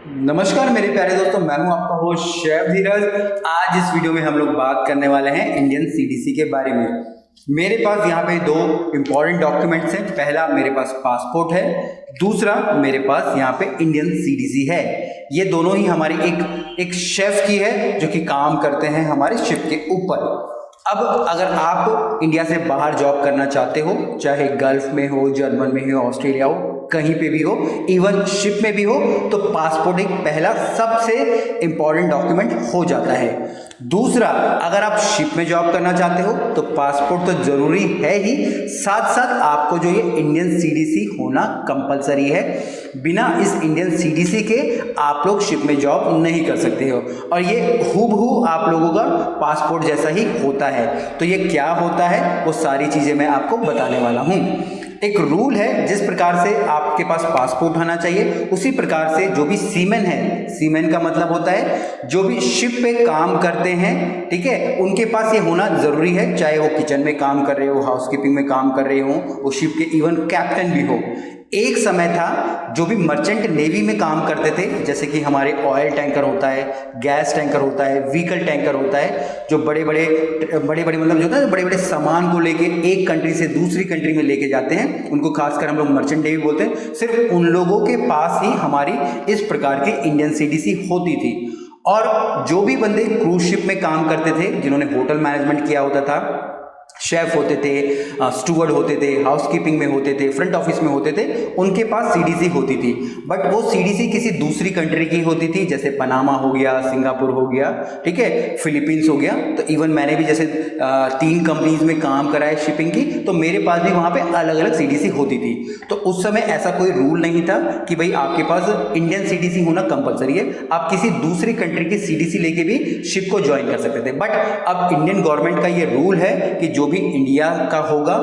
नमस्कार मेरे प्यारे दोस्तों, मैं हूं आपका होस्ट शेफ धीरज। आज इस वीडियो में हम लोग बात करने वाले हैं इंडियन सीडीसी के बारे में। मेरे पास यहाँ पे दो इम्पॉर्टेंट डॉक्यूमेंट्स हैं। पहला मेरे पास पासपोर्ट है, दूसरा मेरे पास यहाँ पे इंडियन सीडीसी है। ये दोनों ही हमारे एक शेफ की है जो कि काम करते हैं हमारे शिप के ऊपर। अब अगर आप इंडिया से बाहर जॉब करना चाहते हो, चाहे गल्फ में हो, जर्मन में हो, ऑस्ट्रेलिया हो, कहीं पे भी हो, इवन शिप में भी हो, तो पासपोर्ट एक पहला सबसे इंपॉर्टेंट डॉक्यूमेंट हो जाता है। दूसरा, अगर आप शिप में जॉब करना चाहते हो तो पासपोर्ट तो जरूरी है ही, साथ साथ आपको जो ये इंडियन सीडीसी होना कंपलसरी है। बिना इस इंडियन सीडीसी के आप लोग शिप में जॉब नहीं कर सकते हो, और ये हूबहू आप लोगों का पासपोर्ट जैसा ही होता है। तो ये क्या होता है वो सारी चीज़ें मैं आपको बताने वाला हूँ। एक रूल है, जिस प्रकार से आपके पास पासपोर्ट होना चाहिए उसी प्रकार से जो भी सीमेन है, सीमेन का मतलब होता है जो भी शिप पे काम करते हैं, ठीक है, उनके पास ये होना ज़रूरी है। चाहे वो किचन में काम कर रहे हो, हाउसकीपिंग में काम कर रहे हो, वो शिप के इवन कैप्टन भी हो। एक समय था जो भी मर्चेंट नेवी में काम करते थे, जैसे कि हमारे ऑयल टैंकर होता है, गैस टैंकर होता है, व्हीकल टैंकर होता है, जो बड़े बड़े मतलब जो होता है बड़े बड़े सामान को लेके एक कंट्री से दूसरी कंट्री में लेके जाते हैं, उनको खासकर हम लोग मर्चेंट नेवी बोलते हैं। सिर्फ उन लोगों के पास ही हमारी इस प्रकार की इंडियन सीडीसी होती थी। और जो भी बंदे क्रूज शिप में काम करते थे, जिन्होंने होटल मैनेजमेंट किया होता था, शेफ होते थे, स्टूवर्ड होते थे, हाउसकीपिंग में होते थे, फ्रंट ऑफिस में होते थे, उनके पास सीडीसी होती थी। बट वो सीडीसी किसी दूसरी कंट्री की होती थी, जैसे पनामा हो गया, सिंगापुर हो गया, ठीक है, फिलीपींस हो गया। तो इवन मैंने भी जैसे 3 कंपनीज में काम करा है शिपिंग की, तो मेरे पास भी वहाँ पे अलग अलग सीडीसी होती थी। तो उस समय ऐसा कोई रूल नहीं था कि भाई आपके पास इंडियन सीडीसी होना कंपलसरी है, आप किसी दूसरी कंट्री की सीडीसी लेके भी शिप को ज्वाइन कर सकते थे। बट अब इंडियन गवर्नमेंट का ये रूल है कि जो भी इंडिया का होगा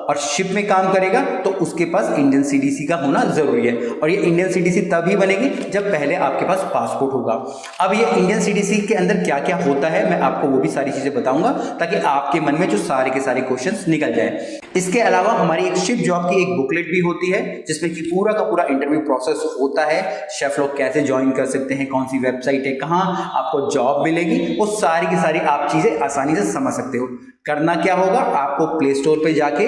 और शिप में काम करेगा तो उसके पास इंडियन सीडीसी का होना जरूरी है। और ये इंडियन सीडीसी तभी बनेगी जब पहले आपके पास पासपोर्ट होगा। अब ये इंडियन सीडीसी के अंदर क्या क्या होता है मैं आपको वो भी सारी चीजें बताऊंगा, ताकि आपके मन में जो सारे के सारे क्वेश्चंस निकल जाए। इसके अलावा हमारी एक शिप जॉब की एक बुकलेट भी होती है, जिसमें कि पूरा का पूरा इंटरव्यू प्रोसेस होता है। शेफ लोग कैसे ज्वाइन कर सकते हैं, कौन सी वेबसाइट है, कहाँ आपको जॉब मिलेगी, वो सारी की सारी आप चीजें आसानी से समझ सकते हो। करना क्या होगा, आपको प्ले स्टोर पे जाके,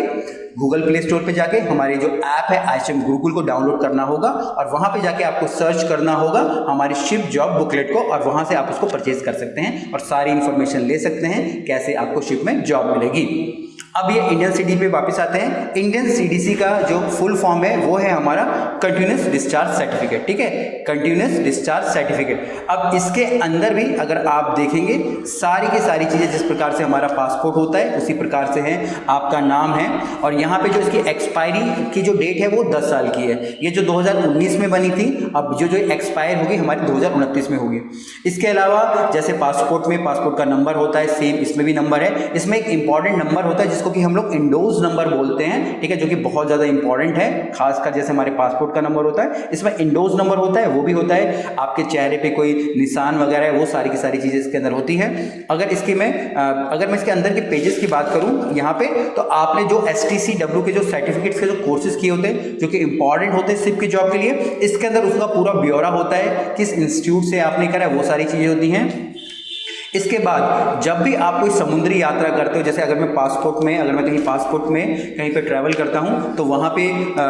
गूगल प्ले स्टोर पे जाके हमारी जो ऐप है आईएसएम गुरुकुल को डाउनलोड करना होगा, और वहां पे जाके आपको सर्च करना होगा हमारी शिप जॉब बुकलेट को, और वहां से आप उसको परचेज कर सकते हैं और सारी इंफॉर्मेशन ले सकते हैं कैसे आपको शिप में जॉब मिलेगी। अब ये इंडियन सीडीसी पे वापस आते हैं। इंडियन सीडीसी का जो फुल फॉर्म है वो है हमारा कंटिन्यूअस डिस्चार्ज सर्टिफिकेट, ठीक है, कंटिन्यूअस डिस्चार्ज सर्टिफिकेट। अब इसके अंदर भी अगर आप देखेंगे सारी की सारी चीज़ें, जिस प्रकार से हमारा पासपोर्ट होता है उसी प्रकार से है, आपका नाम है, और यहाँ पे जो इसकी एक्सपायरी की जो डेट है वो 10 साल की है। ये जो 2019 में बनी थी, अब जो एक्सपायर होगी हमारी 2029 में होगी। इसके अलावा जैसे पासपोर्ट में पासपोर्ट का नंबर होता है, सेम इसमें भी नंबर है। इसमें एक इंपॉर्टेंट नंबर होता है जिसको कि हम लोग इंडोज नंबर बोलते हैं, ठीक है, जो कि बहुत ज्यादा इंपॉर्टेंट है। खासकर जैसे हमारे पासपोर्ट का नंबर होता है, इसमें इंडोज नंबर होता है, वो भी होता है। आपके चेहरे पे कोई निशान वगैरह है, वो सारी की सारी चीजें इसके अंदर होती है। अगर मैं इसके अंदर के पेजेस की बात करूं यहाँ पे, तो आपने जो STCW के जो सर्टिफिकेट्स के जो कोर्सेज किए होते हैं, जो कि इंपॉर्टेंट होते हैं शिप की जॉब के लिए, इसके अंदर उसका पूरा ब्यौरा होता है, किस इंस्टीट्यूट से आपने करा है, वो सारी चीजें होती हैं। इसके बाद जब भी आप कोई समुद्री यात्रा करते हो, जैसे अगर मैं कहीं पासपोर्ट में कहीं पे ट्रैवल करता हूं, तो वहां पे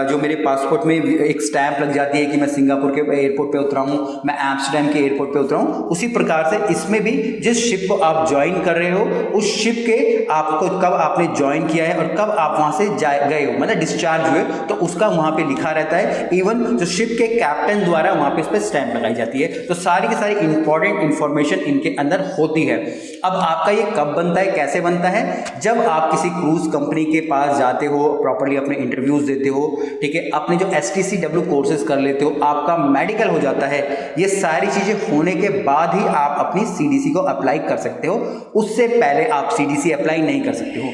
जो मेरे पासपोर्ट में एक स्टैंप लग जाती है कि मैं सिंगापुर के एयरपोर्ट पे उतरा हूं, मैं एम्स्टर्डम के एयरपोर्ट पे उतरा हूं। उसी प्रकार से इसमें भी जिस शिप को आप ज्वाइन कर रहे हो, उस शिप के आपको कब आपने ज्वाइन किया है और कब आप वहां से गए हो, मतलब डिस्चार्ज हुए, तो उसका वहां पे लिखा रहता है। इवन जो शिप के कैप्टन द्वारा वहां पे इस पर स्टैंप लगाई जाती है। तो सारी की सारी इंपॉर्टेंट इंफॉर्मेशन इनके अंदर होती है। अब आपका ये कब बनता है, कैसे बनता है, जब आप किसी क्रूज कंपनी के पास जाते हो, प्रॉपर्ली अपने इंटरव्यूज देते हो, ठीक है, अपने जो STCW कोर्सेज कर लेते हो, आपका मेडिकल हो जाता है, ये सारी चीजें होने के बाद ही आप अपनी सीडीसी को अप्लाई कर सकते हो। उससे पहले आप सीडीसी अप्लाई नहीं कर सकते हो।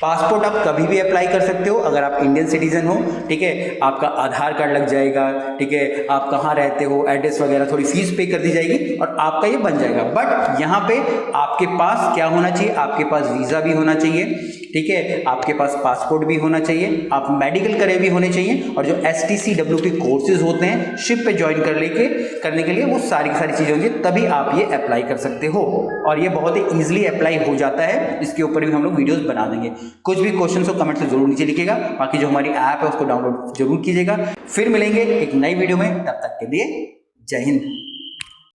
पासपोर्ट आप कभी भी अप्लाई कर सकते हो अगर आप इंडियन सिटीजन हो, ठीक है, आपका आधार कार्ड लग जाएगा, ठीक है, आप कहाँ रहते हो, एड्रेस वगैरह, थोड़ी फीस पे कर दी जाएगी और आपका ये बन जाएगा। बट यहाँ पे आपके पास क्या होना चाहिए, आपके पास वीज़ा भी होना चाहिए, ठीक है, आपके पास पासपोर्ट भी होना चाहिए, आप मेडिकल करे भी होने चाहिए, और जो STCW के कोर्सेज होते हैं शिप पे ज्वाइन करने के लिए वो सारी की सारी चीज़ें होंगी, तभी आप ये अप्लाई कर सकते हो। और ये बहुत ही ईजिली अप्लाई हो जाता है, इसके ऊपर भी हम लोग वीडियोस बना देंगे। कुछ भी क्वेश्चन हो कमेंट से जरूर नीचे लिखिएगा, बाकी जो हमारी ऐप है उसको डाउनलोड जरूर कीजिएगा। फिर मिलेंगे एक नई वीडियो में, तब तक के लिए जय हिंद।